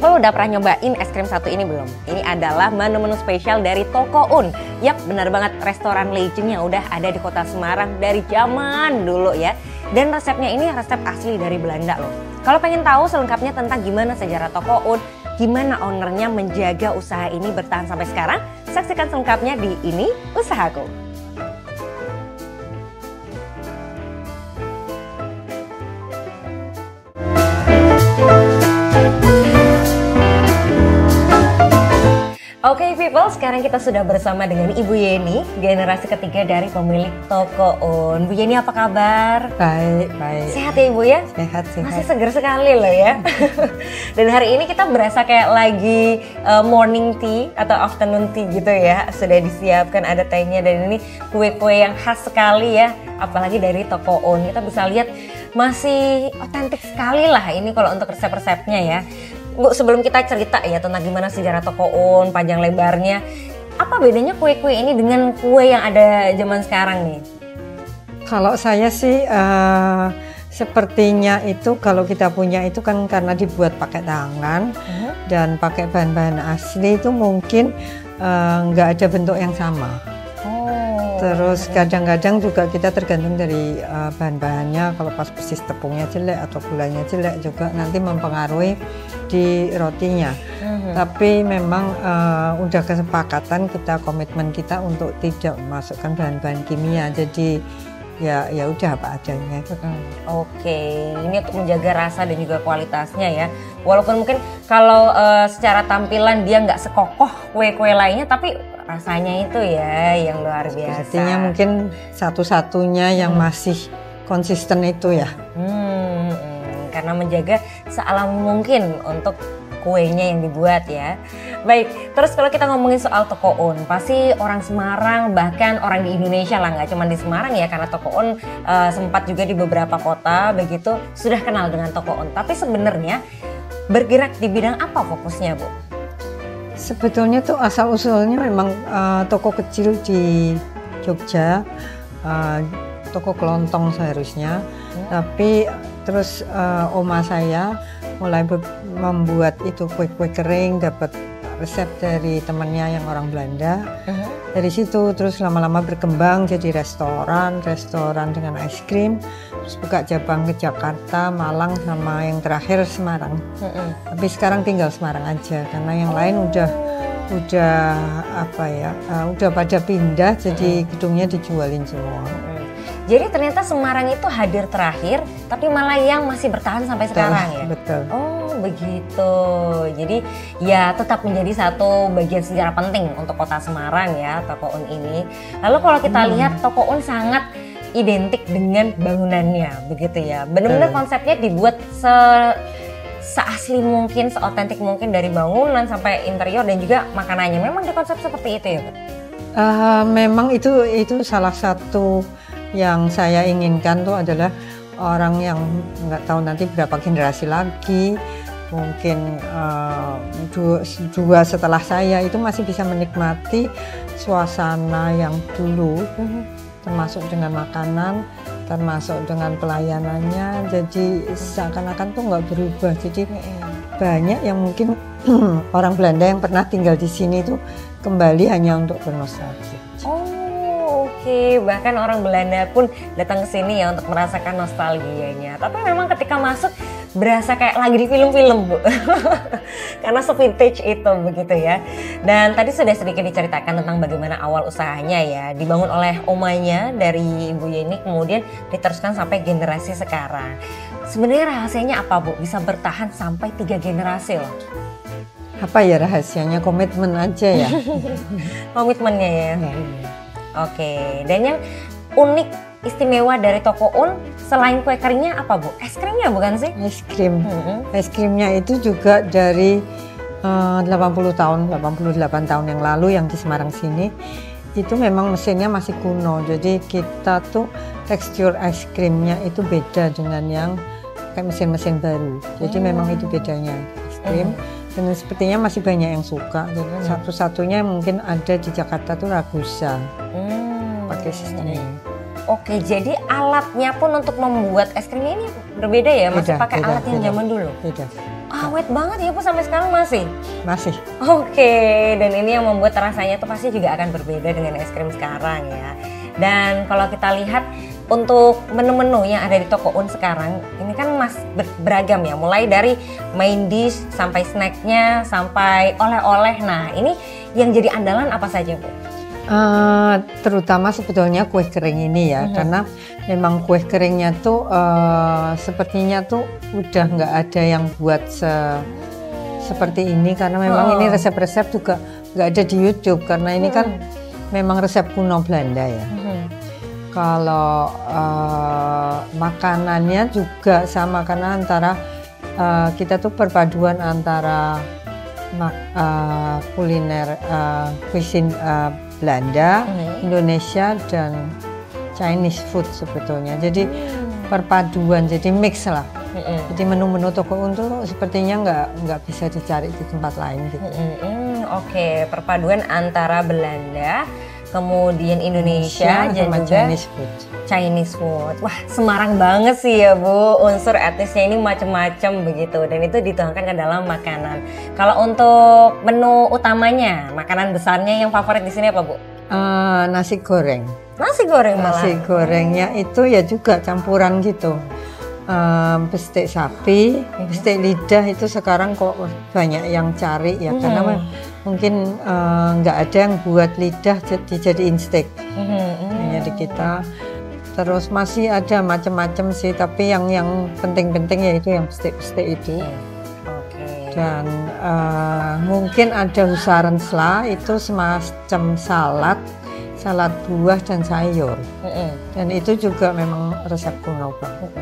People udah pernah nyobain es krim satu ini belum? Ini adalah menu-menu spesial dari Toko Un. Yap, benar banget, restoran legendnya udah ada di kota Semarang dari zaman dulu ya. Dan resepnya ini resep asli dari Belanda loh. Kalau pengen tahu selengkapnya tentang gimana sejarah Toko Un, gimana ownernya menjaga usaha ini bertahan sampai sekarang, saksikan selengkapnya di Ini Usahaku. Oke people, sekarang kita sudah bersama dengan Ibu Yeni, generasi ketiga dari pemilik Toko Un. Bu Yeni, apa kabar? Baik, baik. Sehat ya Ibu ya? Sehat, sehat. Masih seger sekali loh ya. Dan hari ini kita berasa kayak lagi morning tea atau afternoon tea gitu ya. Sudah disiapkan, ada tehnya, dan ini kue-kue yang khas sekali ya. Apalagi dari Toko Un. Kita bisa lihat masih otentik sekali lah ini kalau untuk resep-resepnya ya. Bu, sebelum kita cerita ya tentang gimana sejarah Toko Un, panjang lebarnya, apa bedanya kue-kue ini dengan kue yang ada zaman sekarang nih? Kalau saya sih sepertinya itu kalau kita punya itu kan karena dibuat pakai tangan dan pakai bahan-bahan asli, itu mungkin nggak ada bentuk yang sama. Terus kadang-kadang juga kita tergantung dari bahan-bahannya. Kalau pas persis tepungnya jelek atau gulanya jelek juga nanti mempengaruhi di rotinya. Tapi memang udah kesepakatan kita, komitmen kita untuk tidak memasukkan bahan-bahan kimia. Jadi ya udah apa adanya. Oke, ini untuk menjaga rasa dan juga kualitasnya ya. Walaupun mungkin kalau secara tampilan dia nggak sekokoh kue-kue lainnya, tapi rasanya itu ya yang luar biasa. Sepertinya mungkin satu-satunya yang masih konsisten itu ya. Karena menjaga sealam mungkin untuk kuenya yang dibuat ya. Baik, terus kalau kita ngomongin soal Toko Un, pasti orang Semarang, bahkan orang di Indonesia lah, nggak cuma di Semarang ya, karena Toko Un sempat juga di beberapa kota begitu sudah kenal dengan Toko Un. Tapi sebenarnya bergerak di bidang apa fokusnya Bu? Sebetulnya tuh asal usulnya memang toko kecil di Jogja, toko kelontong seharusnya, tapi terus oma saya mulai membuat itu kue-kue kering, dapat resep dari temannya yang orang Belanda. Dari situ terus lama-lama berkembang jadi restoran dengan es krim, terus buka cabang ke Jakarta, Malang, sama yang terakhir Semarang. Tapi sekarang tinggal Semarang aja karena yang lain udah pada pindah, jadi gedungnya dijualin semua. Jadi ternyata Semarang itu hadir terakhir, tapi malah yang masih bertahan sampai sekarang ya? Betul. Oh begitu, jadi ya tetap menjadi satu bagian sejarah penting untuk kota Semarang ya, Toko Un ini. Lalu kalau kita lihat Toko Un sangat identik dengan bangunannya begitu ya, benar-benar konsepnya dibuat seasli mungkin, seotentik mungkin, dari bangunan sampai interior dan juga makanannya. Memang di konsep seperti itu ya Pak? Memang itu salah satu yang saya inginkan tuh adalah orang yang nggak tahu nanti berapa generasi lagi, mungkin dua setelah saya itu masih bisa menikmati suasana yang dulu, termasuk dengan makanan, termasuk dengan pelayanannya. Jadi seakan-akan tuh nggak berubah. Jadi banyak yang mungkin orang Belanda yang pernah tinggal di sini tuh kembali hanya untuk bernostalgia. Oke, bahkan orang Belanda pun datang ke sini ya untuk merasakan nostalgianya. Tapi memang ketika masuk berasa kayak lagi di film-film Bu. Karena se-vintage itu begitu ya. Dan tadi sudah sedikit diceritakan tentang bagaimana awal usahanya ya. Dibangun oleh omanya dari Ibu Yeni, kemudian diteruskan sampai generasi sekarang. Sebenarnya rahasianya apa Bu? Bisa bertahan sampai 3 generasi loh. Apa ya rahasianya? Komitmen aja ya. Komitmennya ya. Oke, dan yang unik istimewa dari Toko Un selain kue keringnya apa Bu? Es krimnya bukan sih? Es krim. Es krimnya itu juga dari 88 tahun yang lalu yang di Semarang sini. Itu memang mesinnya masih kuno. Jadi kita tuh tekstur es krimnya itu beda dengan yang kayak mesin-mesin baru. Jadi memang itu bedanya es krim. Dan sepertinya masih banyak yang suka. Jadi satu-satunya mungkin ada di Jakarta tuh Ragusa. Pakai sistem ini. Oke, jadi alatnya pun untuk membuat es krimnya ini berbeda ya? Masih pakai alat yang zaman dulu? Beda. Awet banget ya Bu, sampai sekarang masih? Masih. Oke, dan ini yang membuat rasanya tuh pasti juga akan berbeda dengan es krim sekarang ya. Dan kalau kita lihat untuk menu-menu yang ada di toko Un sekarang, ini kan beragam ya, mulai dari main dish sampai snacknya sampai oleh-oleh. Nah, ini yang jadi andalan apa saja Bu? Terutama sebetulnya kue kering ini ya, karena memang kue keringnya tuh sepertinya tuh udah nggak ada yang buat seperti ini, karena memang ini resep-resep juga nggak ada di YouTube, karena ini kan memang resep kuno Belanda ya. Kalau makanannya juga sama, karena antara kita tuh perpaduan antara kuliner cuisine Belanda, Indonesia dan Chinese food sebetulnya. Jadi perpaduan, jadi mix lah. Jadi menu-menu toko untuk sepertinya nggak bisa dicari di tempat lain gitu. Oke, perpaduan antara Belanda, kemudian Indonesia dan juga Chinese food. Wah, Semarang banget sih ya Bu, unsur etnisnya ini macam-macam begitu, dan itu dituangkan ke dalam makanan. Kalau untuk menu utamanya, makanan besarnya yang favorit di sini apa Bu? Nasi goreng. Nasi goreng malah. Nasi gorengnya itu ya juga campuran gitu. Bestek sapi, bestek lidah itu sekarang kok banyak yang cari ya, karena mungkin nggak ada yang buat lidah dijadiin steak. Jadi kita terus masih ada macam-macam sih, tapi yang penting-penting yaitu yang bestek-bestek itu. Dan mungkin ada husarensla, itu semacam salad buah dan sayur. Dan itu juga memang resep kuno banget.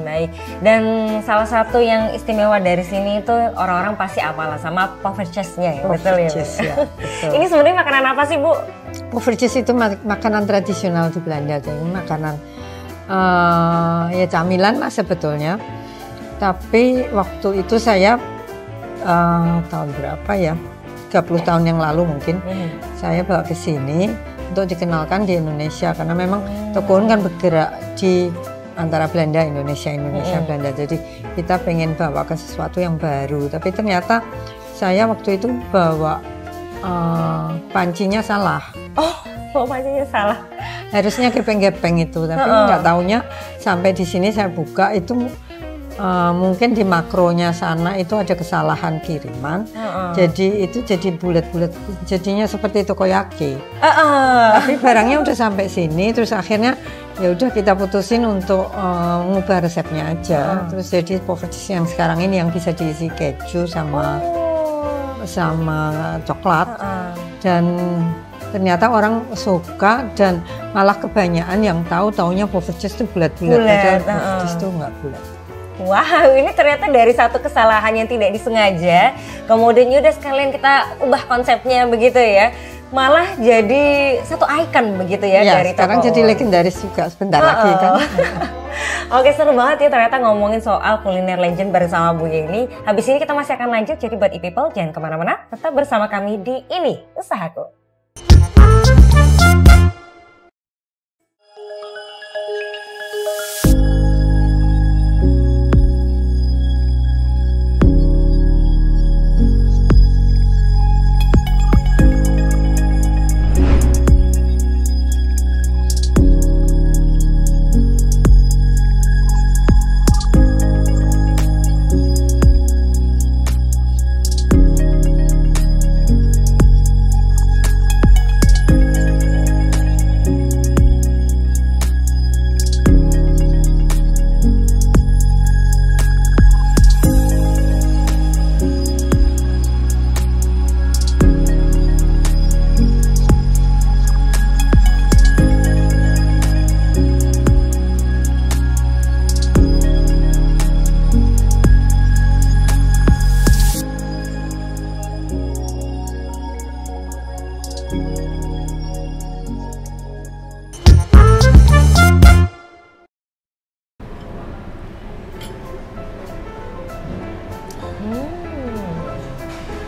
Baik. Dan salah satu yang istimewa dari sini itu orang-orang pasti apalah sama poffertjes-nya ya, betul ya? Ya, betul. Ini sebenarnya makanan apa sih Bu? Poffertjes itu makanan tradisional di Belanda, jadi makanan ya camilan lah sebetulnya. Tapi waktu itu saya tahun berapa ya, 30 tahun yang lalu mungkin, saya bawa ke sini untuk dikenalkan di Indonesia, karena memang toko kan bergerak di antara Belanda, Indonesia, Belanda. Jadi kita pengen bawakan sesuatu yang baru. Tapi ternyata saya waktu itu bawa pancinya salah. Oh, pancinya salah. Harusnya gepeng-gepeng itu, tapi nggak taunya sampai di sini saya buka itu mungkin di makronya sana itu ada kesalahan kiriman. Jadi itu jadi bulat-bulat, jadinya seperti takoyaki. Tapi barangnya udah sampai sini, terus akhirnya ya udah kita putusin untuk ngubah resepnya aja. Terus jadi poffertjes yang sekarang ini yang bisa diisi keju sama coklat. Dan ternyata orang suka, dan malah kebanyakan yang taunya poffertjes itu bulat-bulat, padahal poffertjes itu nggak bulat. Wow, ini ternyata dari satu kesalahan yang tidak disengaja, kemudian udah sekalian kita ubah konsepnya begitu ya, malah jadi satu ikon begitu ya, dari sekarang toko. Jadi legendaris juga sebentar lagi kan. Oke, seru banget ya ternyata ngomongin soal kuliner legend bersama Bu Yeni. Habis ini kita masih akan lanjut, jadi buat e-people jangan kemana-mana, tetap bersama kami di Ini Usahaku.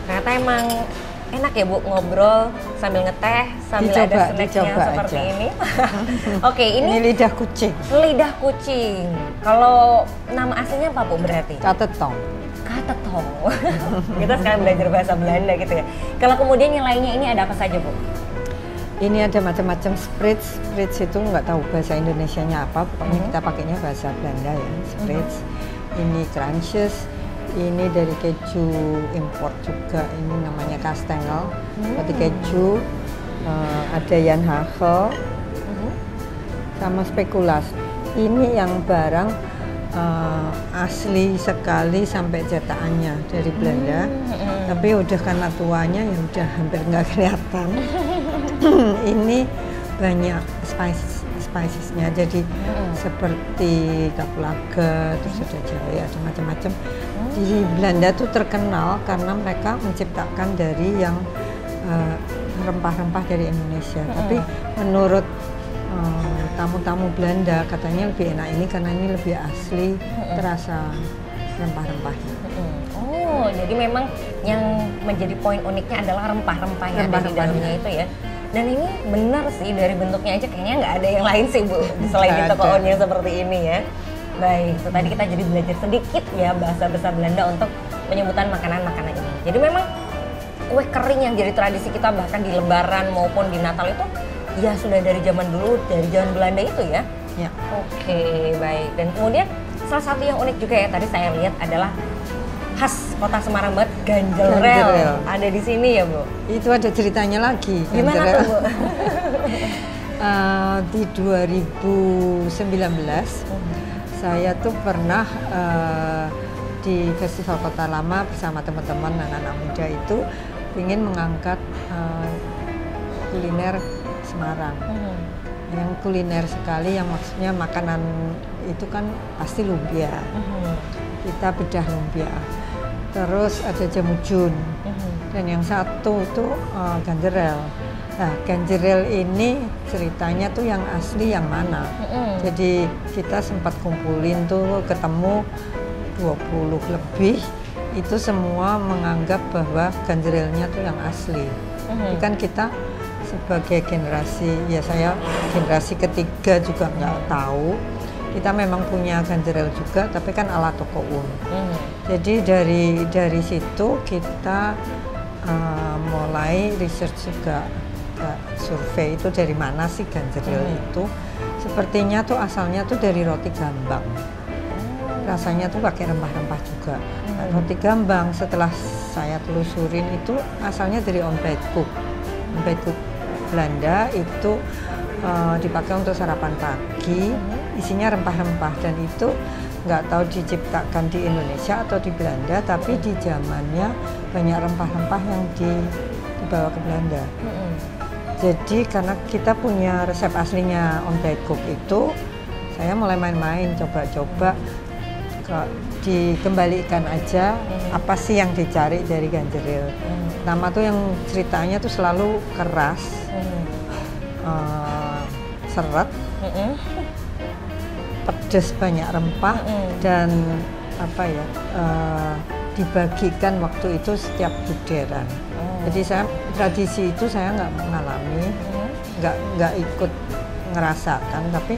Ternyata emang enak ya Bu ngobrol sambil ngeteh, sambil ada snacknya seperti aja. Ini. Oke, ini lidah kucing. Lidah kucing. Kalau nama aslinya apa Bu berarti? Katetong. tetong. Kita sekarang belajar bahasa Belanda gitu ya. Kalau kemudian yang lainnya ini ada apa saja, Bu? Ini ada macam-macam spritz. Spritz itu nggak tahu bahasa Indonesianya apa, pokoknya kita pakainya bahasa Belanda ya, spritz. Ini crunches, ini dari keju import juga, ini namanya kastengel, roti keju. Ada Jan Hagel, sama spekulas. Ini yang barang asli sekali sampai cetakannya dari Belanda, tapi udah karena tuanya ya udah hampir nggak kelihatan. Ini banyak spicesnya, jadi seperti kapulaga, terus ada jahe, ada macam-macam. Di Belanda tuh terkenal karena mereka menciptakan dari yang rempah-rempah dari Indonesia. Tapi menurut tamu-tamu Belanda katanya lebih enak ini karena ini lebih asli, terasa rempah-rempahnya. Oh, jadi memang yang menjadi poin uniknya adalah rempah-rempah yang ada di dalamnya itu ya. Dan ini benar sih, dari bentuknya aja kayaknya nggak ada yang lain sih, Bu, selain di toko On yang seperti ini ya. Baik, itu tadi kita jadi belajar sedikit ya bahasa Belanda untuk penyebutan makanan-makanan ini. Jadi memang kue kering yang jadi tradisi kita bahkan di Lebaran maupun di Natal itu ya sudah dari zaman dulu, dari zaman Belanda itu ya. Ya. Oke, baik. Dan kemudian salah satu yang unik juga ya tadi saya lihat adalah khas Kota Semarang banget, ganjel rel. Ada di sini ya, Bu? Itu ada ceritanya lagi. Gimana tuh, Bu? Di 2019 saya tuh pernah di Festival Kota Lama bersama teman-teman anak-anak muda itu ingin mengangkat kuliner Semarang. Yang kuliner sekali, yang maksudnya makanan itu kan pasti lumpia. Kita bedah lumpia. Terus ada jamu jun. Dan yang satu tuh ganjerel. Nah, ganjerel ini ceritanya tuh yang asli yang mana? Jadi kita sempat kumpulin tuh, ketemu 20 lebih, itu semua menganggap bahwa ganjerelnya tuh yang asli. Kan kita sebagai generasi, ya saya generasi ketiga juga nggak tahu. Kita memang punya ganjerel juga, tapi kan ala toko Un. Jadi dari situ kita mulai research juga, survei itu dari mana sih ganjerel itu. Sepertinya tuh asalnya tuh dari roti gambang. Rasanya tuh pakai rempah-rempah juga. Roti gambang setelah saya telusurin itu asalnya dari ontbijtkoek. Ontbijtkoek Belanda itu dipakai untuk sarapan pagi, isinya rempah-rempah, dan itu nggak tahu diciptakan di Indonesia atau di Belanda, tapi di zamannya banyak rempah-rempah yang dibawa ke Belanda. Jadi karena kita punya resep aslinya ontbijtkoek itu, saya mulai main-main, coba-coba dikembalikan aja apa sih yang dicari dari ganjeril. Pertama tuh yang ceritanya tuh selalu keras, seret, pedas, banyak rempah, dan apa ya, dibagikan waktu itu setiap buderan. Jadi saya tradisi itu saya nggak mengalami, nggak ikut ngerasakan, tapi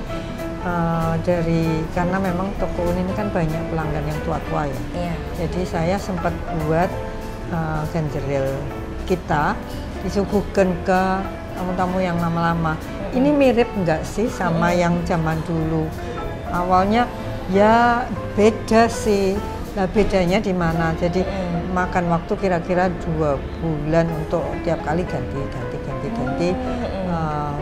karena memang toko Un ini kan banyak pelanggan yang tua-tua ya. Jadi saya sempat buat ganjeril kita disuguhkan ke tamu-tamu yang lama-lama. Ini mirip nggak sih sama yang zaman dulu? Awalnya ya beda sih. Nah, bedanya di mana? Jadi makan waktu kira-kira 2 bulan untuk tiap kali ganti.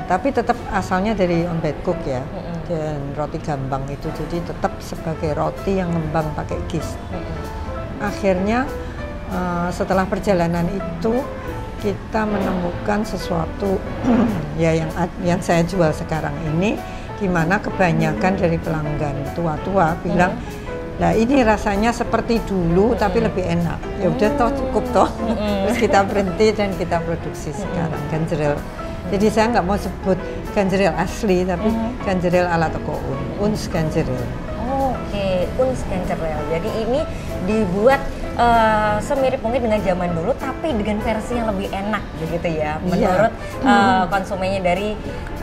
Tapi tetap asalnya dari ontbijtkoek ya, dan roti gambang itu. Jadi tetap sebagai roti yang ngembang pakai gis. Akhirnya setelah perjalanan itu kita menemukan sesuatu ya yang saya jual sekarang ini, di mana kebanyakan dari pelanggan tua-tua bilang, nah ini rasanya seperti dulu tapi lebih enak. Ya udah toh cukup toh. Terus kita berhenti dan kita produksi sekarang ganjerel. Jadi saya nggak mau sebut ganjerel asli, tapi ganjerel ala toko Un, Uns ganjerel. Oke, Uns ganjerel. Jadi ini dibuat semirip mungkin dengan zaman dulu, tapi dengan versi yang lebih enak begitu ya, menurut konsumennya dari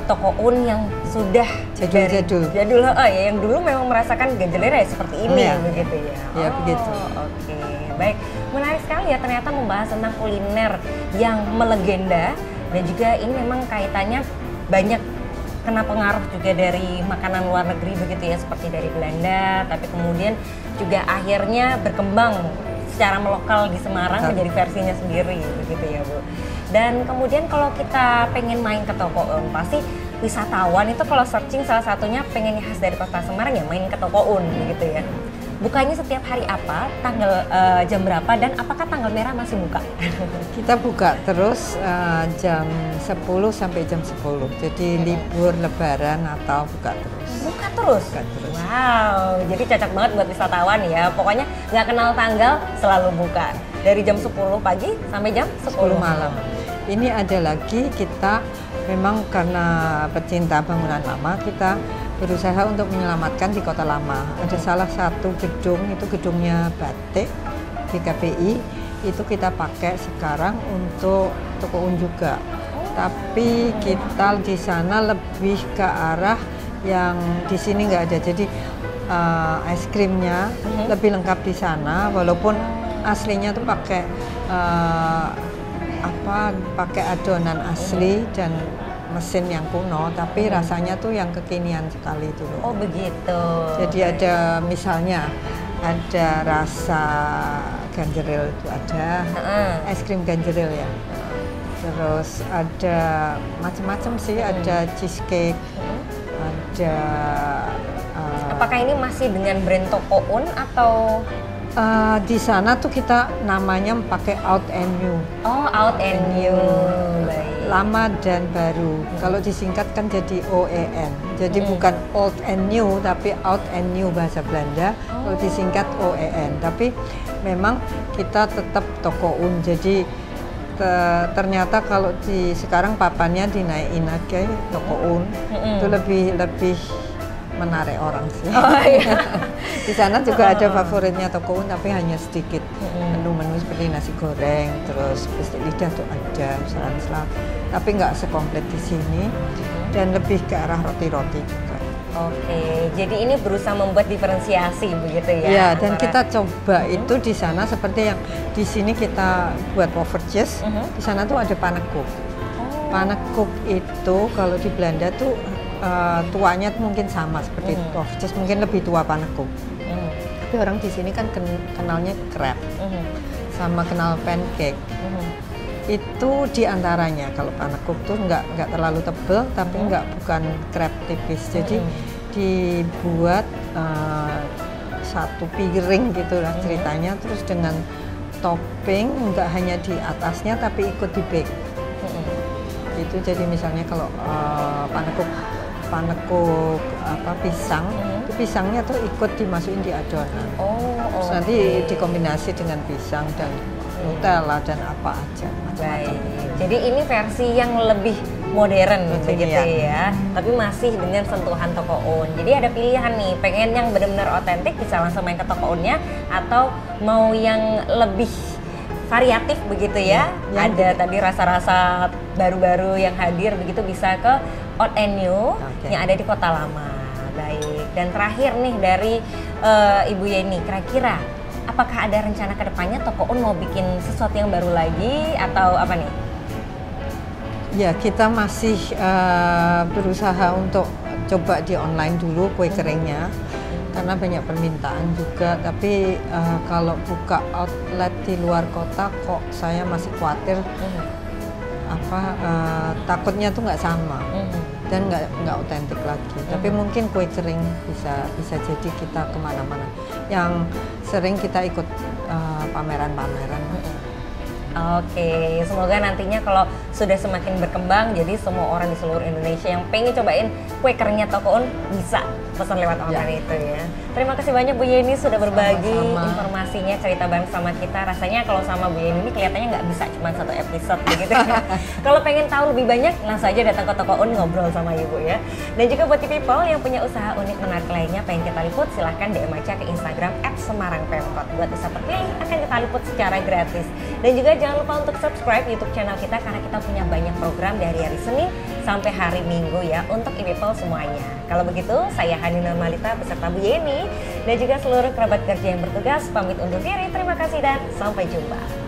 toko Un yang sudah jadul. Ya, yang dulu memang merasakan ganjerel ya seperti ini begitu ya. Ya begitu. Oke. baik. Menarik sekali ya ternyata membahas tentang kuliner yang melegenda dan juga ini memang kaitannya banyak kena pengaruh juga dari makanan luar negeri begitu ya, seperti dari Belanda, tapi kemudian juga akhirnya berkembang secara melokal di Semarang menjadi versinya sendiri begitu ya Bu. Dan kemudian kalau kita pengen main ke toko pasti wisatawan itu kalau searching salah satunya pengen khas dari kota Semarang ya main ke toko begitu ya. Bukanya setiap hari apa, tanggal jam berapa, dan apakah tanggal merah masih buka? Kita buka terus jam 10 sampai jam 10. Jadi libur lebaran atau buka terus. Buka terus? Buka terus. Wow, jadi cocok banget buat wisatawan ya. Pokoknya nggak kenal tanggal, selalu buka. Dari jam 10 pagi sampai jam 10 malam. Ini ada lagi, kita memang karena pecinta bangunan lama, kita berusaha untuk menyelamatkan di kota lama. Ada salah satu gedung, itu gedungnya Batik GKPI, itu kita pakai sekarang untuk toko juga. Tapi kita di sana lebih ke arah yang di sini nggak ada. Jadi es krimnya lebih lengkap di sana, walaupun aslinya tuh pakai pakai adonan asli dan mesin yang kuno, tapi rasanya tuh yang kekinian sekali itu loh. Oh begitu. Jadi ada misalnya ada rasa ganjeril itu ada, es krim ganjeril ya. Terus ada macam-macam sih, ada cheesecake, ada. Apakah ini masih dengan brand Toko Un atau? Di sana tuh kita namanya pakai Out and New. Oh, Out and New. Baik. Lama dan baru. Kalau disingkat kan jadi OEN. Jadi bukan Old and New, tapi Out and New bahasa Belanda. Kalau disingkat OEN. Tapi memang kita tetap Toko Un. Jadi ternyata kalau sekarang papannya dinaikin aja Toko Un. Itu lebih menarik orang sih. Oh, iya. Di sana juga ada favoritnya Toko Un, tapi hanya sedikit menu-menu seperti nasi goreng, terus bestik lidah tuh ada, selang-selang, tapi nggak sekomplit di sini, dan lebih ke arah roti-roti juga. Oke, jadi ini berusaha membuat diferensiasi begitu ya? Ya, dan kita coba itu di sana seperti yang di sini kita buat wafer cheese, di sana tuh ada panekuk. Panekuk itu kalau di Belanda tuh tuanya mungkin sama seperti wafer cheese, mungkin lebih tua panekuk. Tapi orang di sini kan kenalnya crepe, sama kenal pancake. Itu diantaranya. Kalau panekuk tuh nggak terlalu tebel, tapi bukan crepe tipis. Jadi dibuat satu piring gitulah ceritanya, terus dengan topping nggak hanya di atasnya tapi ikut di bake. Itu jadi misalnya kalau panekuk pisang, itu pisangnya tuh ikut dimasukin di adonan. Terus nanti dikombinasi dengan pisang dan Nutella dan apa aja. Baik. Jadi ini versi yang lebih modern begitu ya, tapi masih dengan sentuhan Toko Un. Jadi ada pilihan nih, pengen yang benar-benar otentik bisa langsung main ke Toko Unnya, atau mau yang lebih variatif begitu ya. Ada tadi rasa-rasa baru-baru yang hadir begitu, bisa ke Out and New yang ada di Kota Lama. Baik. Dan terakhir nih dari Ibu Yeni, kira-kira apakah ada rencana ke depannya Toko Un mau bikin sesuatu yang baru lagi atau apa nih? Ya, kita masih berusaha untuk coba di online dulu kue keringnya, karena banyak permintaan juga. Tapi kalau buka outlet di luar kota kok saya masih khawatir takutnya tuh nggak sama dan nggak otentik lagi. Tapi mungkin kue kering bisa jadi kita kemana-mana. Yang sering kita ikut pameran-pameran. Oke, semoga nantinya kalau sudah semakin berkembang, jadi semua orang di seluruh Indonesia yang pengen cobain kue keringnya Toko Un bisa pesan lewat online itu ya. Terima kasih banyak Bu Yeni sudah berbagi informasinya, cerita bareng sama kita. Rasanya kalau sama Bu Yeni ini kelihatannya nggak bisa cuma satu episode begitu ya. Kalau pengen tahu lebih banyak, langsung aja datang ke Toko Un ngobrol sama Ibu ya. Dan juga buat people yang punya usaha unik menarik lainnya pengen kita liput, silahkan DM aja ke Instagram @semarangpemkot. Buat bisa terpilih akan kita liput secara gratis. Dan juga jangan lupa untuk subscribe YouTube channel kita karena kita punya banyak program dari hari Senin sampai hari Minggu ya untuk ibu-ibu semuanya. Kalau begitu, saya Hani Normalita beserta Bu Yeni dan juga seluruh kerabat kerja yang bertugas pamit undur diri. Terima kasih dan sampai jumpa.